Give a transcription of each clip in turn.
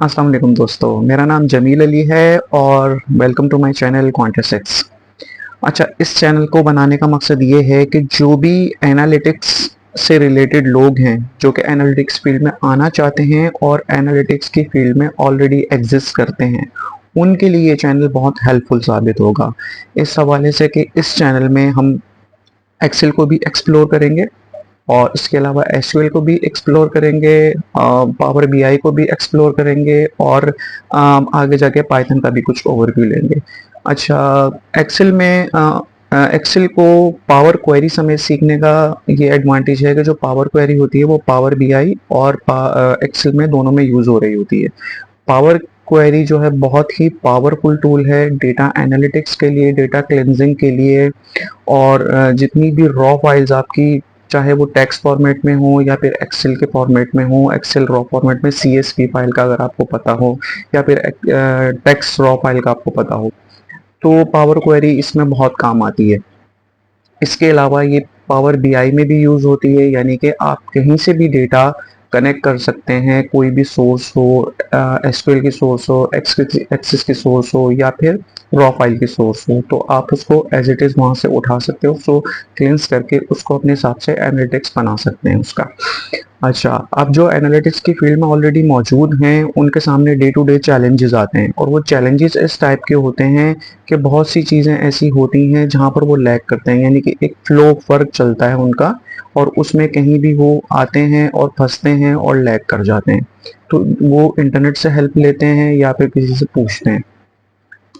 अस्सलाम वालेकुम दोस्तों, मेरा नाम जमील अली है और वेलकम टू माय चैनल क्वांटिसिक्स। अच्छा, इस चैनल को बनाने का मकसद ये है कि जो भी एनालिटिक्स से रिलेटेड लोग हैं जो कि एनालिटिक्स फील्ड में आना चाहते हैं और एनालिटिक्स की फील्ड में ऑलरेडी एग्जिस्ट करते हैं, उनके लिए ये चैनल बहुत हेल्पफुल साबित होगा। इस हवाले से कि इस चैनल में हम एक्सेल को भी एक्सप्लोर करेंगे और इसके अलावा एसक्यूएल को भी एक्सप्लोर करेंगे, पावर बीआई को भी एक्सप्लोर करेंगे और आगे जाके पाइथन का भी कुछ ओवरव्यू लेंगे। अच्छा, एक्सेल में एक्सेल को पावर क्वेरी समेत सीखने का ये एडवांटेज है कि जो पावर क्वेरी होती है वो पावर बीआई और एक्सेल में दोनों में यूज़ हो रही होती है। पावर क्वेरी जो है बहुत ही पावरफुल टूल है डेटा एनालिटिक्स के लिए, डेटा क्लेंजिंग के लिए। और जितनी भी रॉ फाइल्स आपकी, चाहे वो टेक्स्ट फॉर्मेट में हो या फिर एक्सेल के फॉर्मेट में हो, एक्सेल रॉ फॉर्मेट में सीएसवी फाइल का अगर आपको पता हो या फिर टेक्स्ट रॉ फाइल का आपको पता हो, तो पावर क्वेरी इसमें बहुत काम आती है। इसके अलावा ये पावर बीआई में भी यूज़ होती है, यानी कि आप कहीं से भी डेटा कनेक्ट कर सकते हैं, कोई भी सोर्स हो, एसक्यूएल की सोर्स हो, एक्सेस की सोर्स हो या फिर रॉ फाइल की सोर्स हो, तो आप उसको एज इट इज़ वहाँ से उठा सकते हो, उसको क्लेंस करके उसको अपने हिसाब से एनालिटिक्स बना सकते हैं उसका। अच्छा, अब जो एनालिटिक्स की फील्ड में ऑलरेडी मौजूद हैं उनके सामने डे टू डे चैलेंजेस आते हैं और वो चैलेंजेस इस टाइप के होते हैं कि बहुत सी चीज़ें ऐसी होती हैं जहाँ पर वो लैग करते हैं, यानी कि एक फ्लो फर्क चलता है उनका और उसमें कहीं भी वो आते हैं और फंसते हैं और लैग कर जाते हैं। तो वो इंटरनेट से हेल्प लेते हैं या फिर किसी से पूछते हैं।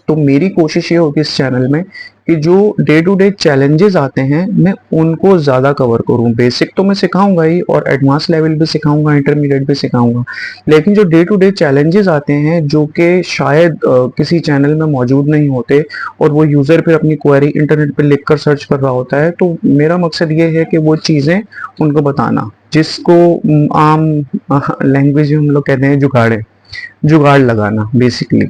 तो मेरी कोशिश ये होगी इस चैनल में कि जो डे टू डे चैलेंजेस आते हैं मैं उनको ज़्यादा कवर करूं। बेसिक तो मैं सिखाऊंगा ही और एडवांस लेवल भी सिखाऊंगा, इंटरमीडिएट भी सिखाऊंगा, लेकिन जो डे टू डे चैलेंजेस आते हैं जो कि शायद किसी चैनल में मौजूद नहीं होते और वो यूज़र फिर अपनी क्वेरी इंटरनेट पर लिख कर सर्च कर रहा होता है, तो मेरा मकसद ये है कि वो चीज़ें उनको बताना, जिसको आम लैंग्वेज में हम लोग कहते हैं जुगाड़ जुगाड़ लगाना बेसिकली।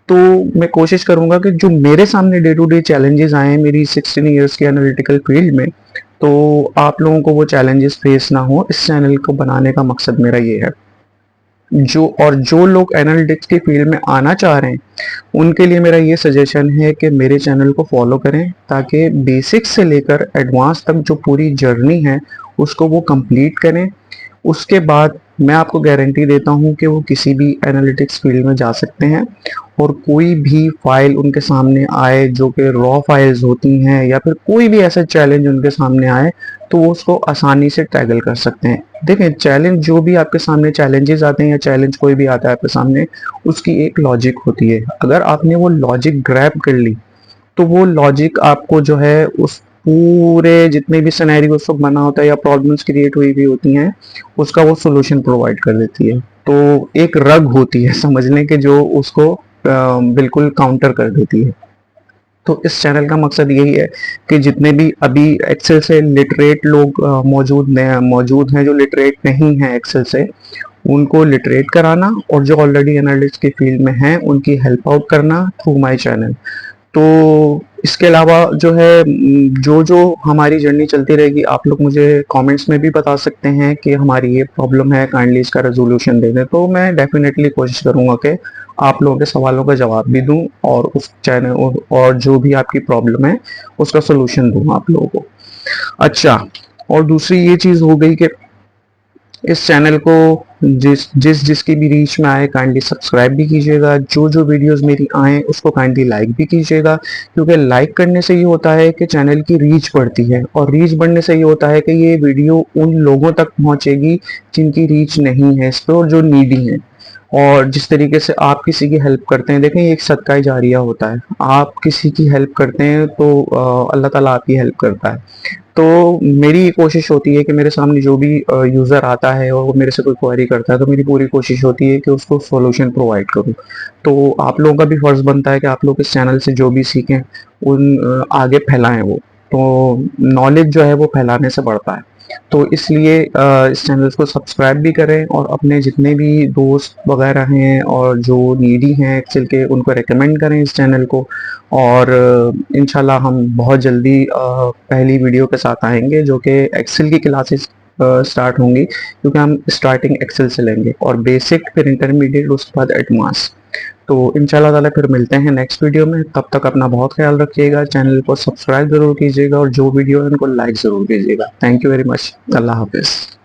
तो मैं कोशिश करूंगा कि जो मेरे सामने डे टू डे चैलेंजेस आए हैं मेरी 16 इयर्स के एनालिटिकल फील्ड में, तो आप लोगों को वो चैलेंजेस फेस ना हो, इस चैनल को बनाने का मकसद मेरा ये है। जो लोग एनालिटिक्स की फील्ड में आना चाह रहे हैं उनके लिए मेरा ये सजेशन है कि मेरे चैनल को फॉलो करें, ताकि बेसिक्स से लेकर एडवांस तक जो पूरी जर्नी है उसको वो कंप्लीट करें। उसके बाद मैं आपको गारंटी देता हूं कि वो किसी भी एनालिटिक्स फील्ड में जा सकते हैं और कोई भी फाइल उनके सामने आए जो कि रॉ फाइल्स होती हैं या फिर कोई भी ऐसा चैलेंज उनके सामने आए तो वो उसको आसानी से टैकल कर सकते हैं। देखें, चैलेंज जो भी आपके सामने चैलेंजेस आते हैं या चैलेंज कोई भी आता है आपके सामने, उसकी एक लॉजिक होती है। अगर आपने वो लॉजिक ग्रैब कर ली तो वो लॉजिक आपको जो है उस पूरे जितने भी सिनेरियो उसको बना होता है या प्रॉब्लम्स क्रिएट हुई भी होती हैं उसका वो सॉल्यूशन प्रोवाइड कर देती है। तो एक रग होती है समझ लें कि जो उसको बिल्कुल काउंटर कर देती है। तो इस चैनल का मकसद यही है कि जितने भी अभी एक्सेल से लिटरेट लोग मौजूद हैं, जो लिटरेट नहीं हैं एक्सेल से, उनको लिटरेट कराना और जो ऑलरेडी एनालिटिक्स की फील्ड में हैं उनकी हेल्प आउट करना थ्रू माय चैनल। तो इसके अलावा जो है जो जो हमारी जर्नी चलती रहेगी, आप लोग मुझे कमेंट्स में भी बता सकते हैं कि हमारी ये प्रॉब्लम है, काइंडली इसका रेजोल्यूशन दे दें, तो मैं डेफिनेटली कोशिश करूंगा कि आप लोगों के सवालों का जवाब भी दूं और उस चैनल और जो भी आपकी प्रॉब्लम है उसका सोल्यूशन दूं आप लोगों को। अच्छा, और दूसरी ये चीज़ हो गई कि इस चैनल को जिसकी भी रीच में आए काइंडली सब्सक्राइब भी कीजिएगा, जो जो वीडियोस मेरी आए उसको काइंडली लाइक भी कीजिएगा, क्योंकि लाइक करने से ये होता है कि चैनल की रीच बढ़ती है और रीच बढ़ने से ये होता है कि ये वीडियो उन लोगों तक पहुंचेगी जिनकी रीच नहीं है इस पर और जो नीडी हैं। और जिस तरीके से आप किसी की हेल्प करते हैं, देखें ये एक सदका जारिया होता है, आप किसी की हेल्प करते हैं तो अल्लाह ताला आपकी हेल्प करता है। तो मेरी ये कोशिश होती है कि मेरे सामने जो भी यूज़र आता है और वो मेरे से कोई क्वेरी करता है तो मेरी पूरी कोशिश होती है कि उसको सॉल्यूशन प्रोवाइड करूं। तो आप लोगों का भी फ़र्ज़ बनता है कि आप लोग इस चैनल से जो भी सीखें उन आगे फैलाएं वो, तो नॉलेज जो है वो फैलाने से बढ़ता है। तो इसलिए इस चैनल को सब्सक्राइब भी करें और अपने जितने भी दोस्त वगैरह हैं और जो नीडी हैं एक्सेल के उनको रेकमेंड करें इस चैनल को। और इंशाल्लाह हम बहुत जल्दी पहली वीडियो के साथ आएंगे जो कि एक्सेल की क्लासेस स्टार्ट होंगी, क्योंकि हम स्टार्टिंग एक्सेल से लेंगे और बेसिक फिर इंटरमीडिएट उसके बाद एडवांस। तो इंशाल्लाह ताला फिर मिलते हैं नेक्स्ट वीडियो में। तब तक अपना बहुत ख्याल रखिएगा, चैनल को सब्सक्राइब जरूर कीजिएगा और जो वीडियो है उनको लाइक ज़रूर कीजिएगा। Thank you very much. अल्लाह हाफिज़।